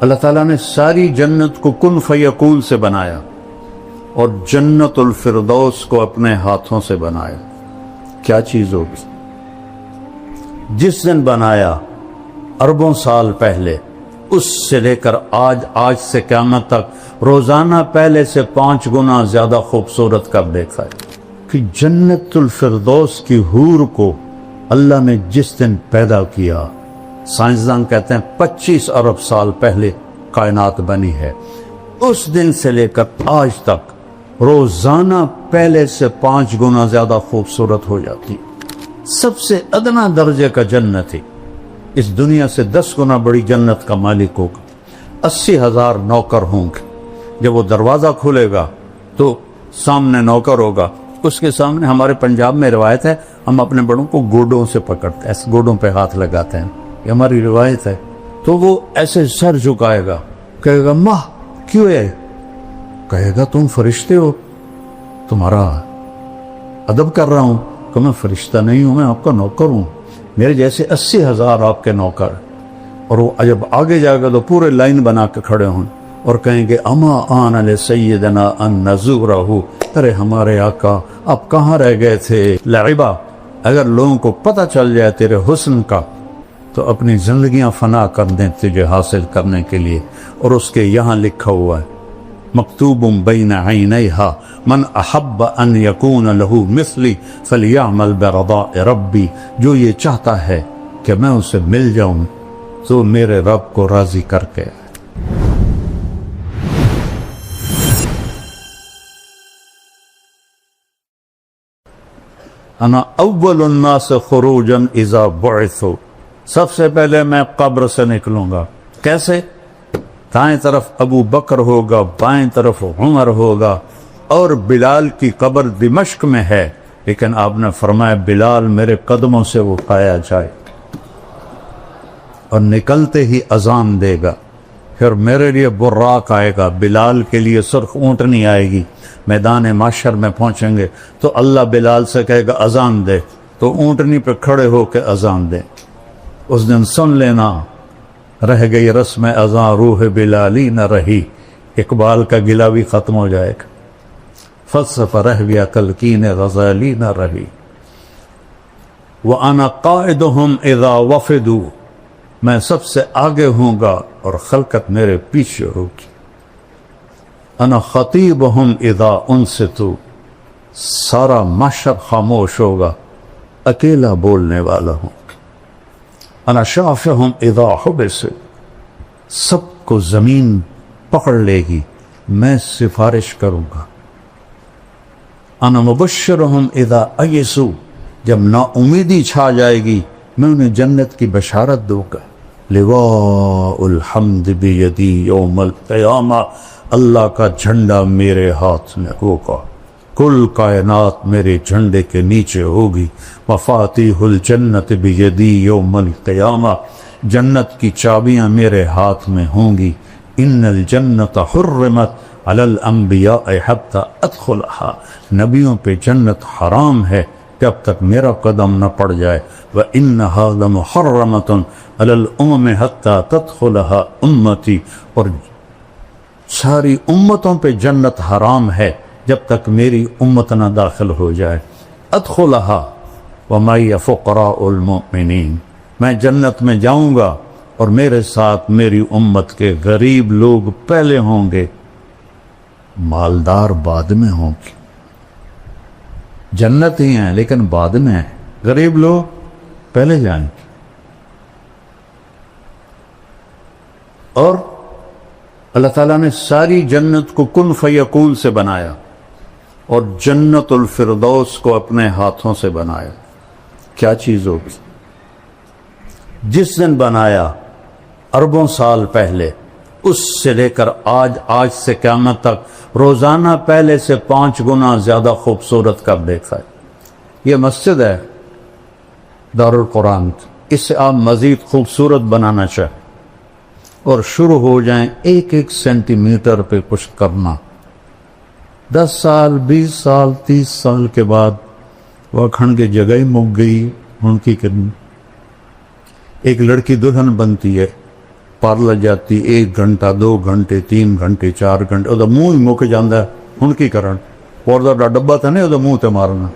اللہ تعالیٰ نے ساری جنت کو کن فیکون سے بنایا اور جنت الفردوس کو اپنے ہاتھوں سے بنایا. کیا چیز ہوگی؟ جس دن بنایا اربوں سال پہلے، اس سے لے کر آج سے قیامت تک روزانہ پہلے سے 5 گنا زیادہ خوبصورت کر دیکھا ہے کہ جنت الفردوس کی حور کو اللہ نے جس دن پیدا کیا، سائنسدان کہتے ہیں 25 ارب سال پہلے کائنات بنی ہے، اس دن سے لے کر آج تک روزانہ پہلے سے 5 گنا زیادہ خوبصورت ہو جاتی. سب سے ادنا درجے کا جنت ہے، اس دنیا سے 10 گنا بڑی جنت کا مالک ہوگا. 80,000 نوکر ہوں گے. جب وہ دروازہ کھلے گا تو سامنے نوکر ہوگا، اس کے سامنے ہمارے پنجاب میں روایت ہے ہم اپنے بڑوں کو گوڈوں سے پکڑتے ہیں، ایسے گوڈوں پہ ہاتھ لگاتے ہیں، یہ ہماری روایت ہے. تو وہ ایسے سر جھکائے گا، کہے گا ماں کیوں ہے؟ کہے گا تم فرشتے ہو، تمہارا ادب کر رہا ہوں. کہ میں فرشتہ نہیں ہوں، میں آپ کا نوکر ہوں، میرے جیسے 80,000 آپ کے نوکر. اور وہ جب آگے جائے گا تو پورے لائن بنا کے کھڑے ہوں اور کہیں گے اما آن لسیدنا ان نزورہ، ارے ہمارے آقا آپ کہاں رہ گئے تھے؟ لعبہ، اگر لوگوں کو پتہ چل جائے تیرے حسن کا تو اپنی زندگیاں فنا کر دیں تجھے حاصل کرنے کے لیے. اور اس کے یہاں لکھا ہوا ہے مکتوب بین عینیہا من احب ان یکون لہو مثلی فلیعمل برضاء ربی، جو یہ چاہتا ہے کہ میں اسے مل جاؤں تو میرے رب کو راضی کر کے. انا اول الناس خروجا اذا بعثوا، سب سے پہلے میں قبر سے نکلوں گا. کیسے؟ دائیں طرف ابو بکر ہوگا، بائیں طرف عمر ہوگا، اور بلال کی قبر دمشق میں ہے، لیکن آپ نے فرمایا بلال میرے قدموں سے اٹھایا جائے. اور نکلتے ہی اذان دے گا. پھر میرے لیے براق آئے گا، بلال کے لیے سرخ اونٹنی آئے گی. میدان معشر میں پہنچیں گے تو اللہ بلال سے کہے گا اذان دے، تو اونٹنی پہ کھڑے ہو کے اذان دے. اس دن سن لینا، رہ گئی رسم اذان روح بلالی نہ رہی. اقبال کا گلہ بھی ختم ہو جائے گا. فلسفہ رہ گیا تلقین غزالی نہ رہی. وَأَنَا قَائِدُهُمْ إِذَا وَفِدُوا، میں سب سے آگے ہوں گا اور خلقت میرے پیچھے ہوگی. انا خطیبہم اذا انصتوا، سارا معاشر خاموش ہوگا، اکیلا بولنے والا ہوں. انا شافہم اذا حبسوا، سب کو زمین پکڑ لے گی، میں سفارش کروں گا. انا مبشرہم اذا ایسوا، جب نا امیدی چھا جائے گی میں انہیں جنت کی بشارت دوں گا. لواء الحمد بیدی یوم القیامہ، اللہ کا جھنڈا میرے ہاتھ میں ہوگا، کل کائنات میرے جھنڈے کے نیچے ہوگی. مفاتیح الجنت بیدی یوم القیامہ، جنت کی چابیاں میرے ہاتھ میں ہوں گی. ان الجنت حرمت علی الانبیاء حتی ادخلہا، نبیوں پہ جنت حرام ہے جب تک میرا قدم نہ پڑ جائے. وَإِنَّهَا لَمُحَرَّمَةٌ عَلَى الْأُمَمِ حَتَّى تَدْخُلَهَا أُمَّتِي، اور ساری امتوں پہ جنت حرام ہے جب تک میری امت نہ داخل ہو جائے. ادخلها وَمَعِيَ فُقَرَاءُ الْمُؤْمِنِينَ، میں جنت میں جاؤں گا اور میرے ساتھ میری امت کے غریب لوگ پہلے ہوں گے، مالدار بعد میں ہوں گے. جنت ہی ہیں لیکن بعد میں ہیں، غریب لوگ پہلے جائیں گے. اور اللہ تعالیٰ نے ساری جنت کو کن فیکون سے بنایا اور جنت الفردوس کو اپنے ہاتھوں سے بنایا. کیا چیز ہوگی؟ جس دن بنایا اربوں سال پہلے، اس سے لے کر آج سے قیامت تک روزانہ پہلے سے 5 گنا زیادہ خوبصورت کر دیکھا ہے. یہ مسجد ہے دارالقرآن، اس سے آپ مزید خوبصورت بنانا چاہیں اور شروع ہو جائیں 1 سینٹی میٹر پہ کچھ کرنا. 10 سال 20 سال 30 سال کے بعد وہ کھڑ کے جگہ ہی مک گئی ان کی کرنی. ایک لڑکی دلہن بنتی ہے پارل جاتی 1 گھنٹہ 2 گھنٹے 3 گھنٹے 4 گھنٹے وہ منہ ہی مک جاندہ ہے. ہن کی کرن اور دا ڈبا تھا نہیں وہ منہ تے مارنا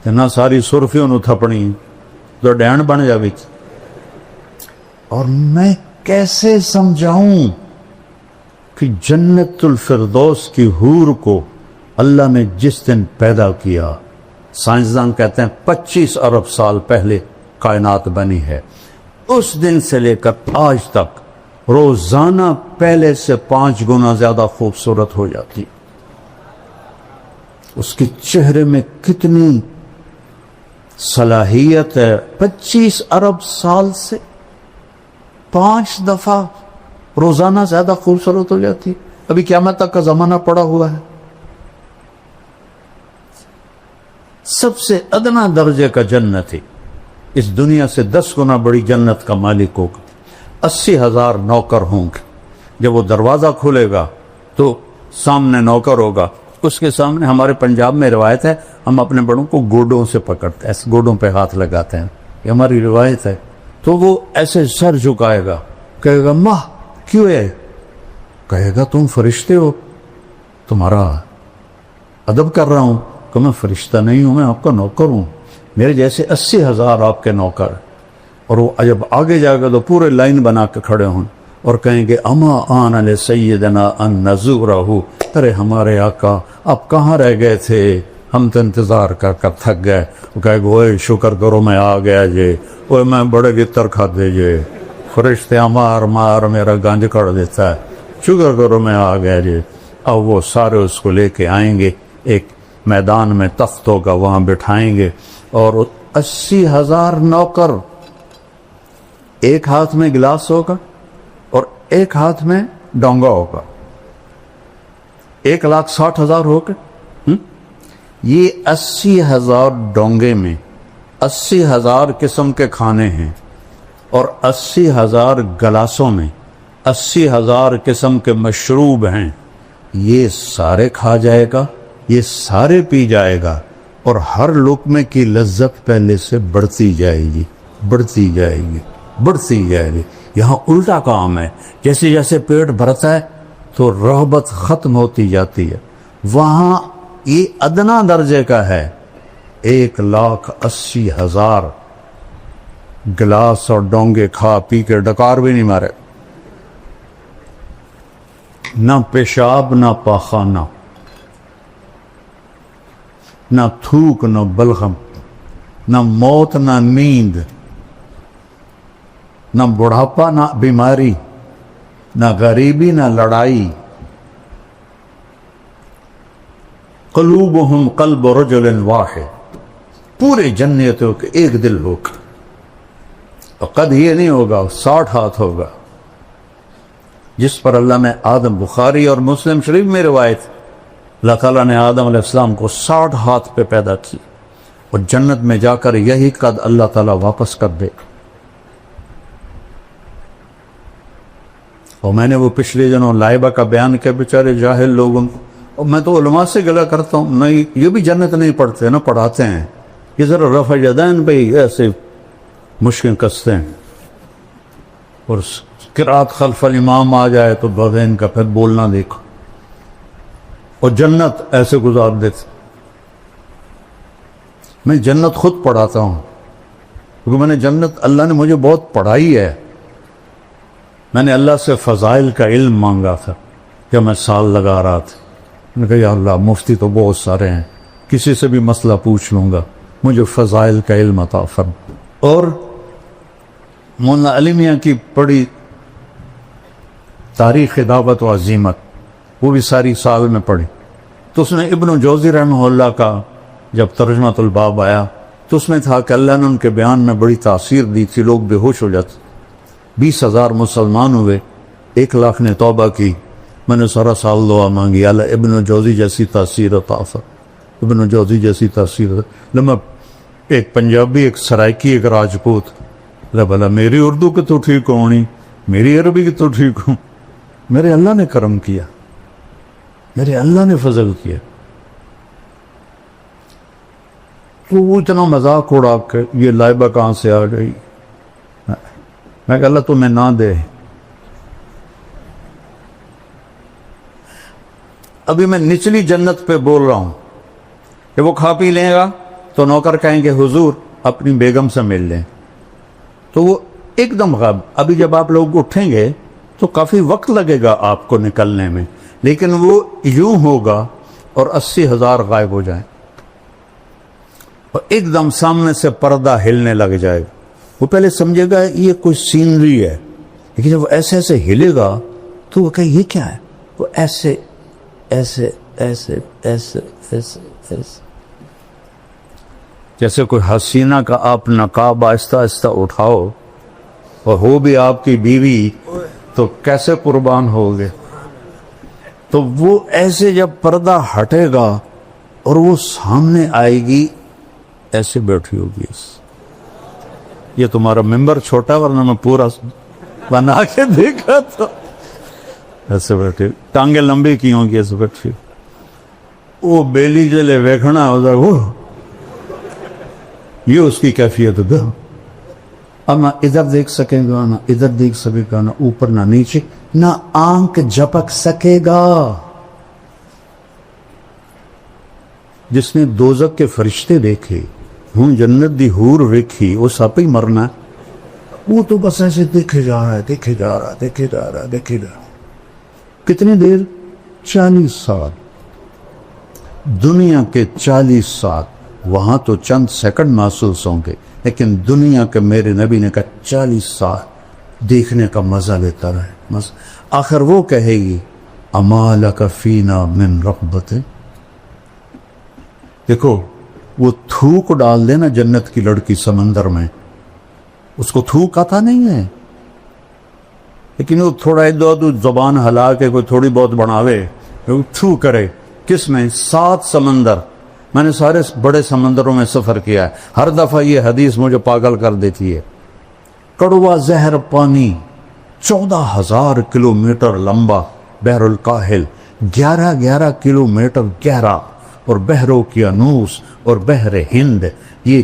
تے نہ ساری سرفی انہوں تھپنی تو ڈین بن جاوی. اور میں کیسے سمجھاؤں کہ جنت الفردوس کی حور کو اللہ نے جس دن پیدا کیا، سائنسدان کہتے ہیں 25 ارب سال پہلے کائنات بنی ہے، اس دن سے لے کر آج تک روزانہ پہلے سے 5 گنا زیادہ خوبصورت ہو جاتی. اس کے چہرے میں کتنی صلاحیت ہے. 25 ارب سال سے 5 دفعہ روزانہ زیادہ خوبصورت ہو جاتی. ابھی قیامت تک کا زمانہ پڑا ہوا ہے. سب سے ادنا درجے کا جنت ہے، اس دنیا سے 10 گنا بڑی جنت کا مالک ہوگا. 80,000 نوکر ہوں گے. جب وہ دروازہ کھولے گا تو سامنے نوکر ہوگا، اس کے سامنے ہمارے پنجاب میں روایت ہے ہم اپنے بڑوں کو گوڈوں سے پکڑتے ہیں، ایسے گوڈوں پہ ہاتھ لگاتے ہیں، یہ ہماری روایت ہے. تو وہ ایسے سر جھکائے گا، کہے گا ماں کیوں ہے؟ کہے گا تم فرشتے ہو، تمہارا ادب کر رہا ہوں. کہ میں فرشتہ نہیں ہوں، میں آپ کا نوکر ہوں، میرے جیسے 80,000 آپ کے نوکر. اور وہ جب آگے جائے گا تو پورے لائن بنا کے کھڑے ہوں اور کہیں گے اما آن علی سیدنا ان نزورہ، ارے ہمارے آقا آپ کہاں رہ گئے تھے، ہم تو انتظار کر کر تھک گئے. وہ کہے گا اوے شکر کرو میں آ گیا جے، اوے میں بڑے گتر کھا دے جے، فرشتے مار مار میرا گنج کر دیتا ہے، شکر کرو میں آ گیا جے. اب وہ سارے اس کو لے کے آئیں گے، ایک میدان میں تخت ہوگا وہاں بٹھائیں گے، اور 80,000 نوکر، ایک ہاتھ میں گلاس ہوگا اور ایک ہاتھ میں ڈونگا ہوگا، 1,60,000 ہوگا. یہ 80,000 ڈونگے میں 80,000 قسم کے کھانے ہیں، اور 80,000 گلاسوں میں 80,000 قسم کے مشروب ہیں. یہ سارے کھا جائے گا، یہ سارے پی جائے گا، اور ہر لقمے کی لذت پہلے سے بڑھتی جائے گی، بڑھتی جائے گی، بڑھتی جائے گی. یہاں الٹا کام ہے، جیسے جیسے پیٹ بھرتا ہے تو رغبت ختم ہوتی جاتی ہے. وہاں یہ ادنا درجے کا ہے، 1,80,000 گلاس اور ڈونگے کھا پی کے ڈکار بھی نہیں مارے، نہ پیشاب نہ پاخانہ، نہ تھوک نہ بلغم، نہ موت نہ نیند، نہ بڑھاپا نہ بیماری، نہ غریبی نہ لڑائی. قلوبہم قلب رجل واحد، پورے جنتوں کے ایک دل ہوگا. اور قد یہ نہیں ہوگا 60 ہاتھ ہوگا، جس پر اللہ نے آدم، بخاری اور مسلم شریف میں روایت، اللہ تعالیٰ نے آدم علیہ السلام کو 60 ہاتھ پہ پیدا کی، اور جنت میں جا کر یہی قد اللہ تعالیٰ واپس کر دے. اور میں نے وہ پچھلے دنوں لائبہ کا بیان کیا، بیچارے جاہل لوگوں، اور میں تو علماء سے گلہ کرتا ہوں، نہیں یہ بھی جنت نہیں پڑھتے نہ پڑھاتے ہیں، یہ ذرا رفع یدین پہ ایسے مشکل کستے ہیں، اور قرات خلف الامام آ جائے تو بغین کا پھر بولنا دیکھو، اور جنت ایسے گزار دیتے. میں جنت خود پڑھاتا ہوں، کیونکہ میں نے جنت، اللہ نے مجھے بہت پڑھائی ہے. میں نے اللہ سے فضائل کا علم مانگا تھا کہ میں سال لگا رہا تھا. میں نے کہا یا اللہ مفتی تو بہت سارے ہیں، کسی سے بھی مسئلہ پوچھ لوں گا، مجھے فضائل کا علم عطا فرما. اور مولانا علی میاں کی پڑھی تاریخ دعوت و عزیمت، وہ بھی ساری سال میں پڑھی. تو اس نے ابن جوزی رحمہ اللہ کا جب ترجمۃ الباب آیا تو اس میں تھا کہ اللہ نے ان کے بیان میں بڑی تاثیر دی تھی، لوگ بے ہوش ہو جاتے. 20,000 مسلمان ہوئے، 1,00,000 نے توبہ کی. میں نے سارا سال دعا مانگی، اللہ ابن جوزی جیسی تاثیر عطا فرما، ابن جوزی جیسی تاثیر. لما ایک پنجابی، ایک سرائکی، ایک راجپوت، بلا میری اردو کی تو ٹھیک ہونی، میری عربی کی تو ٹھیک ہوں. میرے اللہ نے کرم کیا، میرے اللہ نے فضل کیا. تو وہ اتنا مذاق اڑا کہ یہ لائبہ کہاں سے آ گئی. میں کہ اللہ تمہیں نہ دے. ابھی میں نچلی جنت پہ بول رہا ہوں کہ وہ کھا پی لے گا تو نوکر کہیں گے حضور اپنی بیگم سے مل لیں, تو وہ ایک دم غائب. ابھی جب آپ لوگ اٹھیں گے تو کافی وقت لگے گا آپ کو نکلنے میں, لیکن وہ یوں ہوگا اور 80,000 غائب ہو جائیں اور ایک دم سامنے سے پردہ ہلنے لگ جائے گا. وہ پہلے سمجھے گا یہ کوئی سینری ہے, لیکن جب وہ ایسے ایسے ہلے گا تو وہ کہے یہ کیا ہے, وہ ایسے ایسے ایسے ایسے ایسے ایسے, جیسے کوئی حسینہ کا آپ نقاب آہستہ آہستہ اٹھاؤ اور ہو بھی آپ کی بیوی تو کیسے قربان ہوگے. تو وہ ایسے جب پردہ ہٹے گا اور وہ سامنے آئے گی ایسے بیٹھی ہوگی. یہ تمہارا ممبر چھوٹا ورنہ میں پورا بنا کے دیکھا تو ایسے بیٹھے, ٹانگیں لمبی کی ہوں گی ایسے بیٹھی. وہ بیلی جلے ویکھنا ہوتا وہ یہ اس کی کیفیت ہے. اب نہ ادھر دیکھ سکے گا, نہ ادھر دیکھ سکے گا, نہ اوپر نہ نیچے, نہ آنکھ جھپک سکے گا. جس نے دوزخ کے فرشتے دیکھے, ہوں جنت دی حور ویکھی, وہ سپ ہی مرنا ہے. وہ تو بس ایسے دیکھے جا رہا ہے, دیکھے جا رہا ہے, دیکھے جا رہا ہے, دیکھے جا رہا ہے. کتنی دیر؟ 40 سال. دنیا کے 40 سال, وہاں تو چند سیکنڈ محسوس ہوں گے, لیکن دنیا کے میرے نبی نے کہا 40 سال دیکھنے کا مزہ لیتا رہے. آخر وہ کہے گی اما لک فینا من رغبت. دیکھو وہ تھوک ڈال دے نا جنت کی لڑکی سمندر میں, اس کو تھوک آتا نہیں ہے, لیکن وہ تھوڑا ادھر زبان ہلا کے کوئی تھوڑی بہت بڑھاوے, تھو کرے. کس میں؟ 7 سمندر. میں نے سارے بڑے سمندروں میں سفر کیا ہے, ہر دفعہ یہ حدیث مجھے پاگل کر دیتی ہے. کڑوا زہر پانی 14,000 کلومیٹر لمبا بحر الکاہل, 11 کلومیٹر گہرا, اور بحر اوقیانوس اور بحر ہند, یہ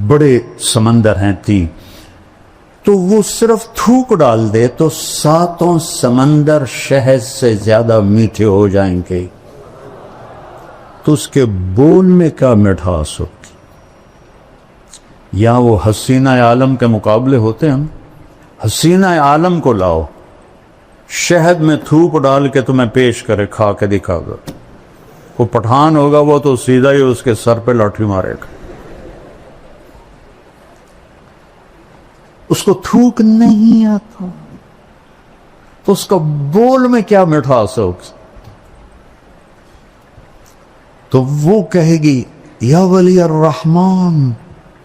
بڑے سمندر ہیں 3. تو وہ صرف تھوک ڈال دے تو 7 سمندر شہد سے زیادہ میٹھے ہو جائیں گے. تو اس کے بول میں کیا مٹھاس ہوگی. یا وہ حسینہ عالم کے مقابلے ہوتے ہیں. حسینہ عالم کو لاؤ, شہد میں تھوک ڈال کے تمہیں پیش کرے, کھا کے دکھا گا. وہ پٹھان ہوگا وہ تو سیدھا ہی اس کے سر پہ لاٹھی مارے گا. اس کو تھوک نہیں آتا تو اس کا بول میں کیا مٹھاس ہوگی. تو وہ کہے گی یا ولی الرحمن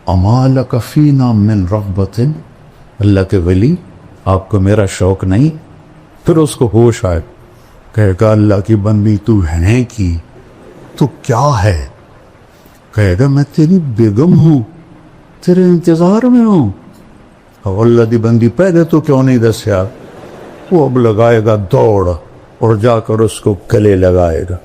اما لک فینا من رغبت. اللہ کے ولی آپ کو میرا شوق نہیں. پھر اس کو ہوش آئے, کہے گا اللہ کی بندی تو ہے کی, تو کیا ہے؟ کہے گا میں تیری بیگم ہوں, تیرے انتظار میں ہوں. اللہ دی بندی پہلے تو کیوں نہیں دسیا؟ وہ اب لگائے گا دوڑ اور جا کر اس کو گلے لگائے گا.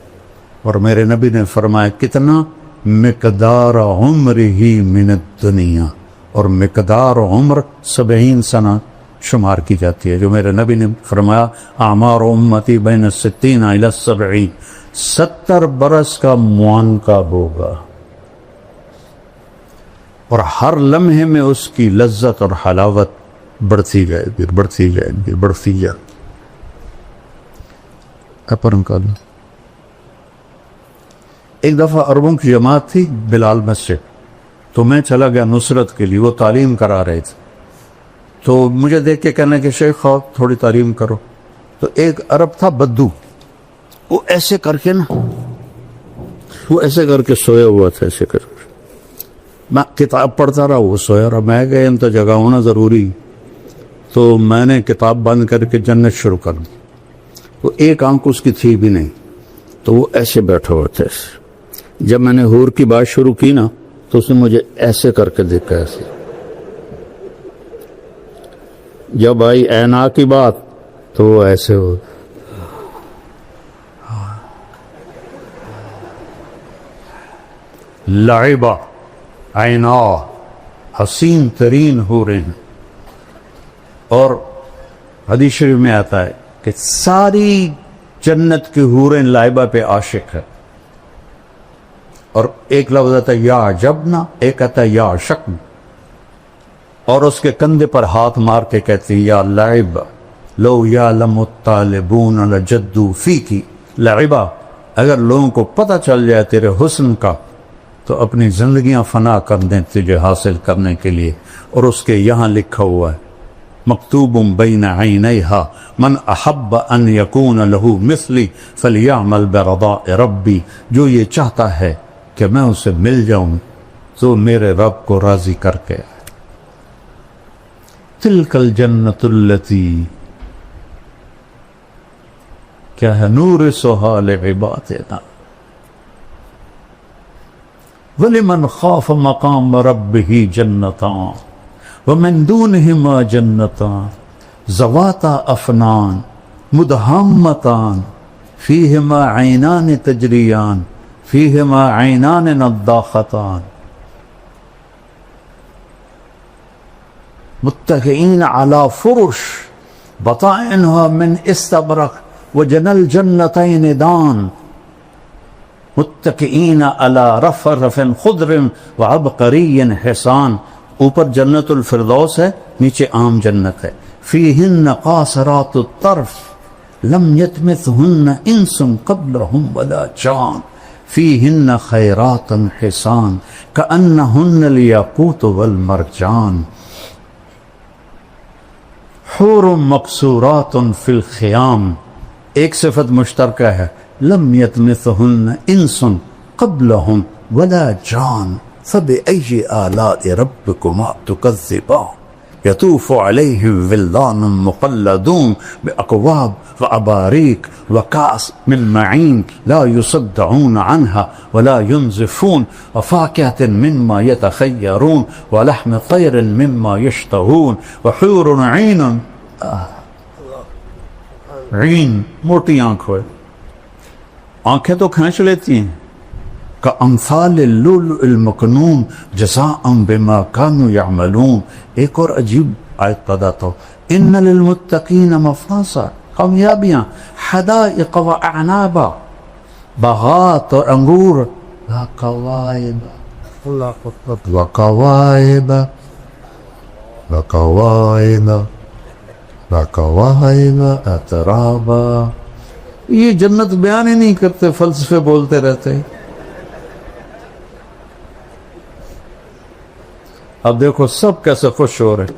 اور میرے نبی نے فرمایا کتنا؟ مقدار عمر ہی من الدنیا, اور مقدار عمر 70 سنہ شمار کی جاتی ہے. جو میرے نبی نے فرمایا اعمار امتی بین 60 الی 70, 70 برس کا معانقہ ہوگا, اور ہر لمحے میں اس کی لذت اور حلاوت بڑھتی جائے گی, بڑھتی جائے گی, بڑھتی جائے گی. ایک دفعہ عربوں کی جماعت تھی بلال مسجد, تو میں چلا گیا نصرت کے لیے. وہ تعلیم کرا رہے تھے, تو مجھے دیکھ کے کہنے کہ شیخ آپ تھوڑی تعلیم کرو. تو ایک عرب تھا بدو, وہ ایسے کر کے نا, وہ ایسے کر کے سویا ہوا تھا, ایسے کر کے. میں کتاب پڑھتا رہا, وہ سویا رہا. میں گیا ان تو جگہ ہونا ضروری, تو میں نے کتاب بند کر کے جنت شروع کر دی. وہ ایک آنکھ اس کی تھی بھی نہیں, تو وہ ایسے بیٹھا ہوا تھا. جب میں نے حور کی بات شروع کی نا, تو اس نے مجھے ایسے کر کے دیکھا, ایسے. جب آئی اینا کی بات تو وہ ایسے ہو. لعبہ عینا, حسین ترین حوریں, اور حدیث شریف میں آتا ہے کہ ساری جنت کی حوریں لائبہ پہ عاشق ہے، اور ایک لفظ آتا ہے یا عجبنا، ایک آتا ہے یا عشقنا، اور اس کے کندھے پر ہاتھ مار کے کہتے ہیں یا لعبہ لو یعلم الطالبون لجدوا فیکی لعبہ، اگر لوگوں کو پتہ چل جائے تیرے حسن کا تو اپنی زندگیاں فنا کر دیں تجھے حاصل کرنے کے لیے۔ اور اس کے یہاں لکھا ہوا ہے مکتوب بین عینیہا من احب ان یکون لہ مثلی فلیعمل برضاء ربی، جو یہ چاہتا ہے کہ میں اسے مل جاؤں تو میرے رب کو راضی کر کے۔ تلک الجنت التی، کیا ہے، نورثھا لعبادنا وَلِمَنْ خَافَ مَقَامَ رَبِّهِ جَنَّتَانِ وَمِن دُونِهِمَا جَنَّتَانِ ذَوَاتَا أَفْنَانٍ مُدْهَامَّتَانِ فِيهِمَا عَيْنَانِ تَجْرِيَانِ فِيهِمَا عَيْنَانِ نَضَّاخَتَانِ مُتَّكِئِينَ عَلَى فُرُشٍ بَطَائِنُهَا مِنْ إِسْتَبْرَقٍ وَجَنَى الْجَنَّتَيْنِ دَانٍ متکئین علی رفرف خضر وعبقری حسان، اوپر جنت الفردوس ہے، نیچے عام جنت ہے۔ فیہن قاصرات الطرف لم یطمثہن انس قبلہم ولا جان فیہن خیرات حسان کأنہن الیاقوت والمرجان حور مقصورات فی الخیام، ایک صفت مشترکہ ہے، لم یطمثہن انس قبلہم ولا جان فبأی آلاء ربکما تکذبان یطوف علیہم ولدان مخلدون بأکواب واباریک وکأس من معین لا یصدعون عنہا ولا ینزفون وفاکہۃ مما یتخیرون ولحم طیر مما یشتہون وحور عین، عین موٹی آنکھ ہوئے، آنکھیں تو کھینچ لیتی ہیں، کامثال اللؤلؤ المکنون جزاء بما كانوا يعملون۔ ایک اور عجیب آیت پڑھاتا ہوں، ان للمتقین مفازا، کامیابیاں، حدائق واعنابا، باغات اور انگور، وکواعب وکواعب وکواعب وکواعب اترابا۔ یہ جنت بیان ہی نہیں کرتے، فلسفے بولتے رہتے ہیں۔ اب دیکھو سب کیسے خوش ہو رہے،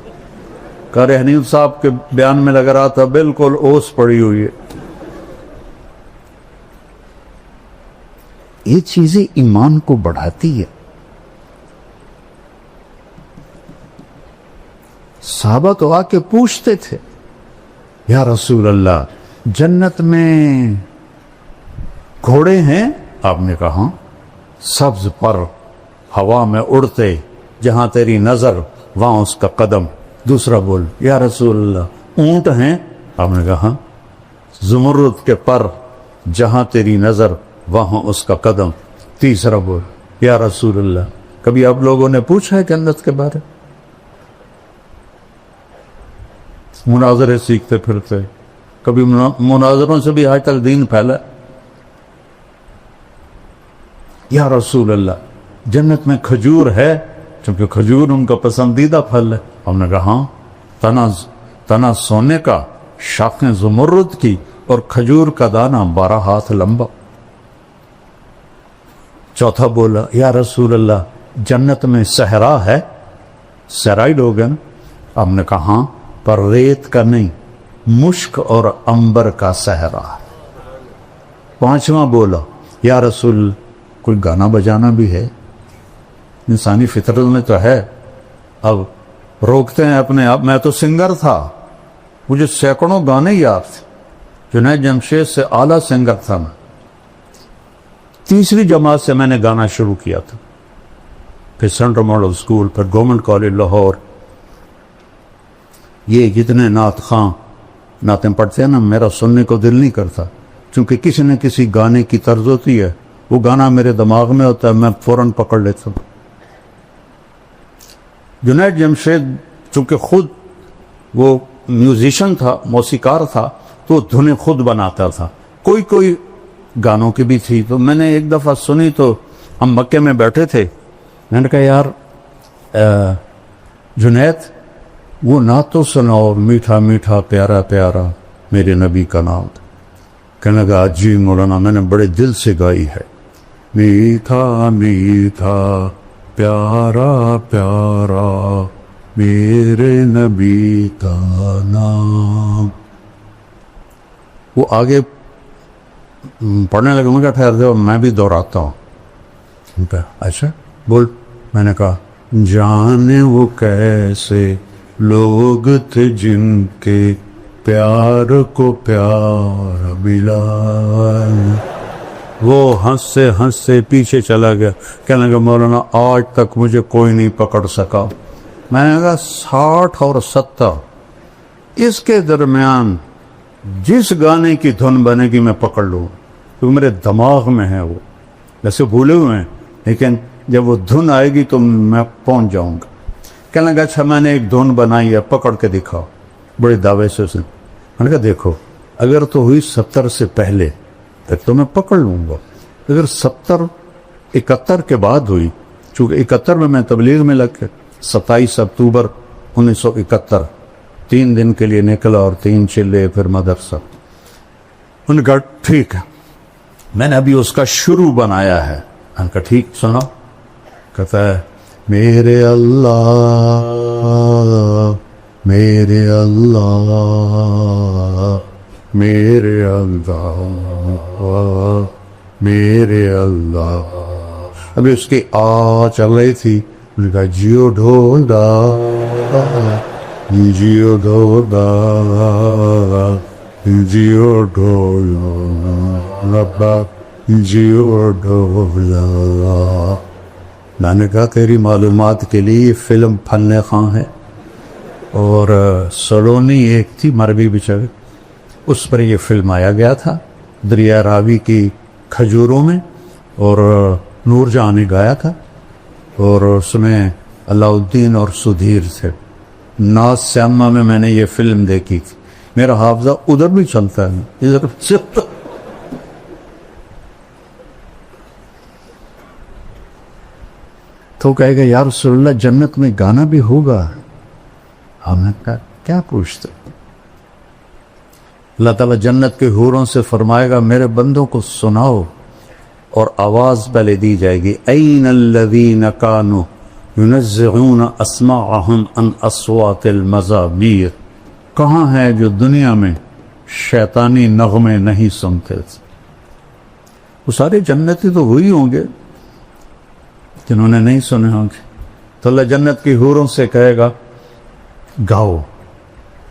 قاری حنیف صاحب کے بیان میں لگ رہا تھا بالکل اوس پڑی ہوئی ہے۔ یہ چیزیں ایمان کو بڑھاتی ہے۔ صحابہ تو آ کے پوچھتے تھے یا رسول اللہ جنت میں گھوڑے ہیں؟ آپ نے کہا سبز پر ہوا میں اڑتے، جہاں تیری نظر وہاں اس کا قدم۔ دوسرا بول یا رسول اللہ اونٹ ہیں؟ آپ نے کہا زمرد کے پر، جہاں تیری نظر وہاں اس کا قدم۔ تیسرا بول یا رسول اللہ کبھی آپ لوگوں نے پوچھا ہے جنت کے بارے؟ مناظرے سیکھتے پھرتے، کبھی مناظروں سے بھی آج تک دین پھیلا۔ یا رسول اللہ جنت میں کھجور ہے؟ چونکہ کھجور ان کا پسندیدہ پھل ہے۔ ہم نے کہا ہاں، تنا سونے کا، شاخیں زمرد کی، اور کھجور کا دانہ 12 ہاتھ لمبا۔ چوتھا بولا یا رسول اللہ جنت میں صحرا ہے؟ صحرائی لوگ ہیں نا؟ ہم نے کہا ہاں، پر ریت کا نہیں، مشک اور عنبر کا صحرا۔ پانچواں بولا یا رسول کوئی گانا بجانا بھی ہے؟ انسانی فطرت میں تو ہے۔ اب روکتے ہیں اپنے آپ، میں تو سنگر تھا، مجھے سینکڑوں گانے یاد تھے، جنید جمشید سے اعلیٰ سنگر تھا میں۔ تیسری جماعت سے میں نے گانا شروع کیا تھا، پھر سینٹرل ماڈل اسکول، پھر گورنمنٹ کالج لاہور۔ یہ جتنے نعت خواں نعتیں پڑھتے ہیں نا، میرا سننے کو دل نہیں کرتا، چونکہ کسی نہ کسی گانے کی طرز ہوتی ہے، وہ گانا میرے دماغ میں ہوتا ہے، میں فوراً پکڑ لیتا ہوں۔ جنید جمشید چونکہ خود وہ میوزیشین تھا، موسیقار تھا، تو دھنیں خود بناتا تھا، کوئی گانوں کی بھی تھی. تو میں نے ایک دفعہ سنی تو ہم مکے میں بیٹھے تھے، میں نے کہا یار جنید وہ نعت تو سناؤ، میٹھا میٹھا پیارا پیارا میرے نبی کا نام. کہنے لگا جی مولانا میں نے بڑے دل سے گائی ہے، میٹھا میٹھا پیارا پیارا میرے نبی کا نام. وہ آگے پڑھنے لگا، مجھے ٹھہر دو میں بھی دہراتا ہوں. اچھا بول. میں نے کہا جانے وہ کیسے لوگ تھے جن کے پیار کو پیار ملا. وہ ہنسے ہنسے پیچھے چلا گیا، کہنے لگا مولانا آج تک مجھے کوئی نہیں پکڑ سکا. میں نے کہا 60 اور 70 اس کے درمیان جس گانے کی دھن بنے گی میں پکڑ لوں، کیونکہ میرے دماغ میں ہے وہ، ویسے بھولے ہوئے ہیں لیکن جب وہ دھن آئے گی تو میں پہنچ جاؤں گا. کہنے لگا اچھا میں نے ایک دھن بنائی ہے، پکڑ کے دکھاؤ. بڑے دعوے سے اس نے. میں نے کہا دیکھو اگر تو ہوئی 70 سے پہلے تک تو میں پکڑ لوں گا، اگر 70 71 کے بعد ہوئی، چونکہ 71 میں تبلیغ میں لگ کے 27 اکتوبر 1971 3 دن کے لیے نکلا اور 3 چلے پھر مدرسہ. ان کا ٹھیک ہے میں نے ابھی اس کا شروع بنایا ہے. ان کا ٹھیک سنو. کہتا ہے میرے اللہ میرے اللہ میرے اللہ میرے اللہ. ابھی اس کی چل رہی تھی. انہوں نے کہا جیو ڈھونڈا جیو ڈھونڈا جیو ڈھونڈا جیو ڈھونڈا. میں نے کہا تیری معلومات کے لیے یہ فلم فن خاں ہے، اور سلونی ایک تھی مربی بیچارے، اس پر یہ فلم آیا گیا تھا دریا راوی کی کھجوروں میں، اور نور جہاں نے گایا تھا، اور اس میں علاء الدین اور سدھیر تھے. ناز سیما میں نے یہ فلم دیکھی تھی. میرا حافظہ ادھر بھی چلتا ہے ادھر صرف. تو کہے گا یا رسول اللہ جنت میں گانا بھی ہوگا. ہم نے کہا کیا پوچھتے. اللہ تعالیٰ جنت کے حوروں سے فرمائے گا میرے بندوں کو سناؤ، اور آواز پہلے دی جائے گی این الذین کانوا ینزعون اسماعهم عن اصوات المزامیر. کہاں ہے جو دنیا میں شیطانی نغمے نہیں سنتے تھے؟ وہ سارے جنتی تو وہی ہوں گے جنہوں نے نہیں سنے ہوں گے. تو اللہ جنت کی حوروں سے کہے گا گاؤ.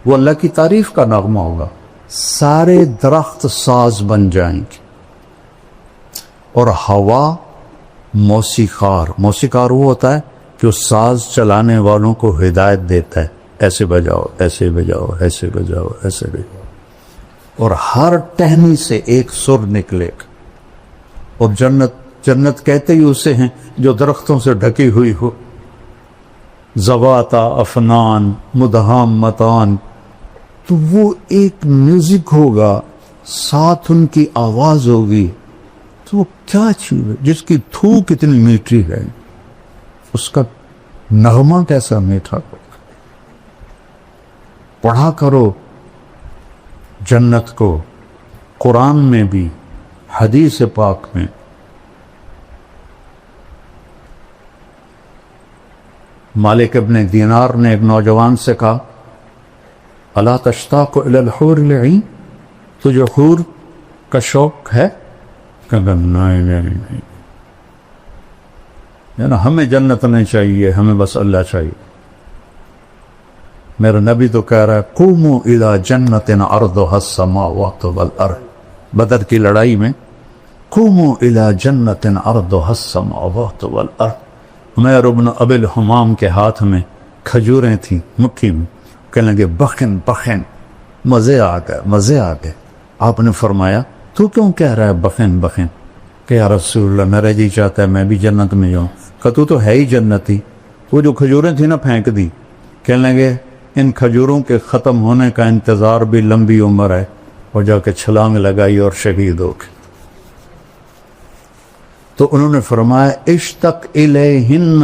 وہ اللہ کی تعریف کا نغمہ ہوگا. سارے درخت ساز بن جائیں گے، اور ہوا موسیقار وہ ہوتا ہے جو ساز چلانے والوں کو ہدایت دیتا ہے، ایسے بجاؤ ایسے بجاؤ ایسے بجاؤ ایسے بجاؤ، اور ہر ٹہنی سے ایک سر نکلے گا. اور جنت کہتے ہی اسے ہیں جو درختوں سے ڈھکی ہوئی ہو. زواتا افنان مدہامتان. تو وہ ایک میوزک ہوگا، ساتھ ان کی آواز ہوگی. تو وہ کیا چیز ہے جس کی تھوک اتنی میٹھی ہے، اس کا نغمہ کیسا میٹھا. پڑھا کرو جنت کو، قرآن میں بھی حدیث پاک میں. مالک ابن دینار نے ایک نوجوان سے کہا الا تشتاق الی الحور العین، تجھے حور کا شوق ہے؟ کہا نہیں. ہمیں جنت نہیں چاہیے، ہمیں بس اللہ چاہیے. میرا نبی تو کہہ رہا ہے قوموا الی جنت عرضها السماوات والارض. بدر کی لڑائی میں قوموا الی جنت عرضها السماوات والارض. عمیر بن ابی الحمام کے ہاتھ میں کھجوریں تھیں مکھی میں. کہنے لگے بخن بخن. مزے آ گئے. آپ نے فرمایا تو کیوں کہہ رہا ہے بخن بخن؟ کہ یا رسول اللہ میرا جی چاہتا ہے میں بھی جنت میں جاؤں. کہ تو ہے ہی جنتی. وہ جو کھجوریں تھیں نا پھینک دی. کہنے لگے ان کھجوروں کے ختم ہونے کا انتظار بھی لمبی عمر ہے، اور جا کے چھلانگ لگائی اور شہید ہو گئے۔ تو انہوں نے فرمایا اشتق الیہن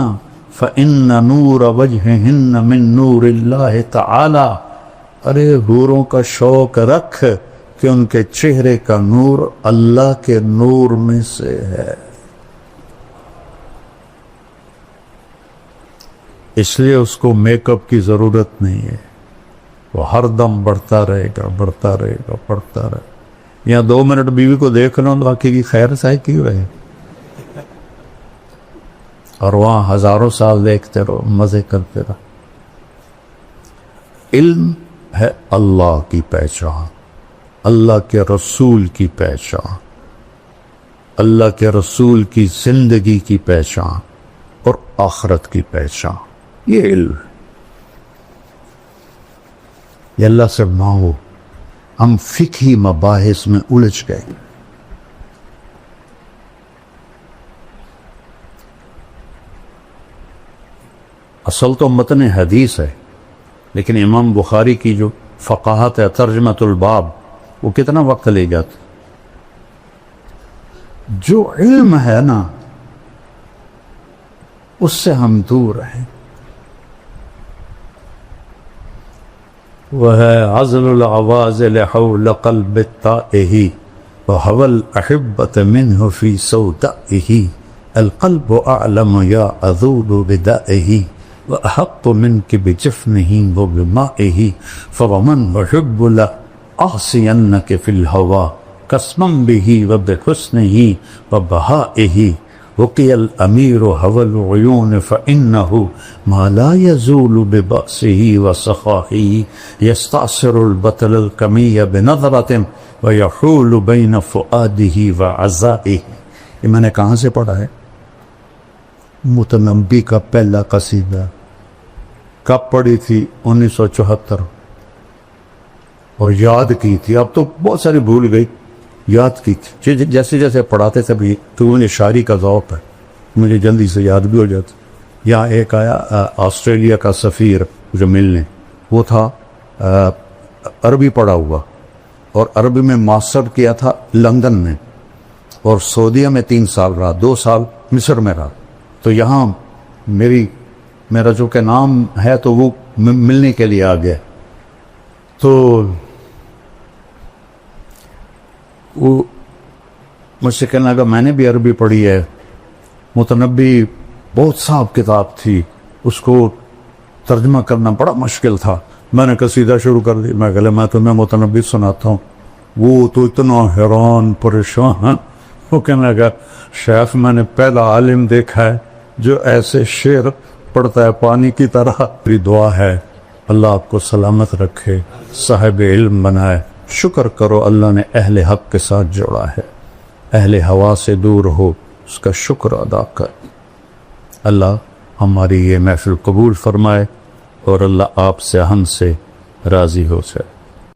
فإن نور وجہہن من نور اللہ تعالی، ارے حوروں کا شوق رکھ کہ ان کے چہرے کا نور اللہ کے نور میں سے ہے، اس لیے اس کو میک اپ کی ضرورت نہیں ہے، وہ ہر دم بڑھتا رہے گا، بڑھتا رہے گا، بڑھتا رہے۔ یہاں 2 منٹ بیوی کو دیکھ لو باقی کی خیر سائے کی رہے، اور وہاں ہزاروں سال دیکھتے رہو، مزے کرتے رہو۔ علم ہے اللہ کی پہچان، اللہ کے رسول کی پہچان، اللہ کے رسول کی زندگی کی پہچان اور آخرت کی پہچان، یہ علم۔ یہ اللہ سے مانگو۔ ہم فقہی مباحث میں الجھ گئے، اصل تو متن حدیث ہے، لیکن امام بخاری کی جو فقاہت ہے، ترجمۃ الباب، وہ کتنا وقت لے جاتا۔ جو علم ہے نا اس سے ہم دور ہیں، وہ ہے عزل العوازل حول قلب التائہ وحو الأحبة منه في سودائه، القلب أعلم يا أذول بدائه وأحق منك بجفنه وبمائه، فومن وحب لأعصينك في الهوى قسما به وبحسنه وبهائه، وقي الأمير هوى العيون فإنه ما لا يزول ببأسه وسخائه، يستعصر البطل الكمي بنظرة ويحول بين فؤاده وعزائه۔ یہ میں نے کہاں سے پڑھا ہے؟ متنبی کا پہلا قصیدہ، کب پڑھی تھی؟ 1974، اور یاد کی تھی، اب تو بہت ساری بھول گئی، یاد کی تھی، جیسے جیسے پڑھاتے تھے بھی تو مجھے شاعری کا ذوق ہے، مجھے جلدی سے یاد بھی ہو جاتا۔ یہاں ایک آیا آسٹریلیا کا سفیر جو ملنے، وہ تھا عربی پڑھا ہوا، اور عربی میں ماسٹر کیا تھا لندن میں، اور سعودیہ میں 3 سال رہا، 2 سال مصر میں رہا۔ تو یہاں میرا جو کہ نام ہے تو وہ ملنے کے لیے آ گیا، تو وہ مجھ سے کہنے لگا میں نے بھی عربی پڑھی ہے، متنبی بہت صاحب کتاب تھی، اس کو ترجمہ کرنا بڑا مشکل تھا۔ میں نے قصیدہ شروع کر دی، میں کہا میں تمہیں متنبی سناتا ہوں۔ وہ تو اتنا حیران پریشان، وہ کہنے لگا شیخ میں نے پہلا عالم دیکھا ہے جو ایسے شعر پڑھتا ہے پانی کی طرح۔ میری دعا ہے اللہ آپ کو سلامت رکھے، صاحب علم بنائے۔ شکر کرو اللہ نے اہل حق کے ساتھ جوڑا ہے، اہل ہوا سے دور ہو اس کا شکر ادا کر۔ اللہ ہماری یہ محفل قبول فرمائے، اور اللہ آپ سے ہم سے راضی ہو جائے۔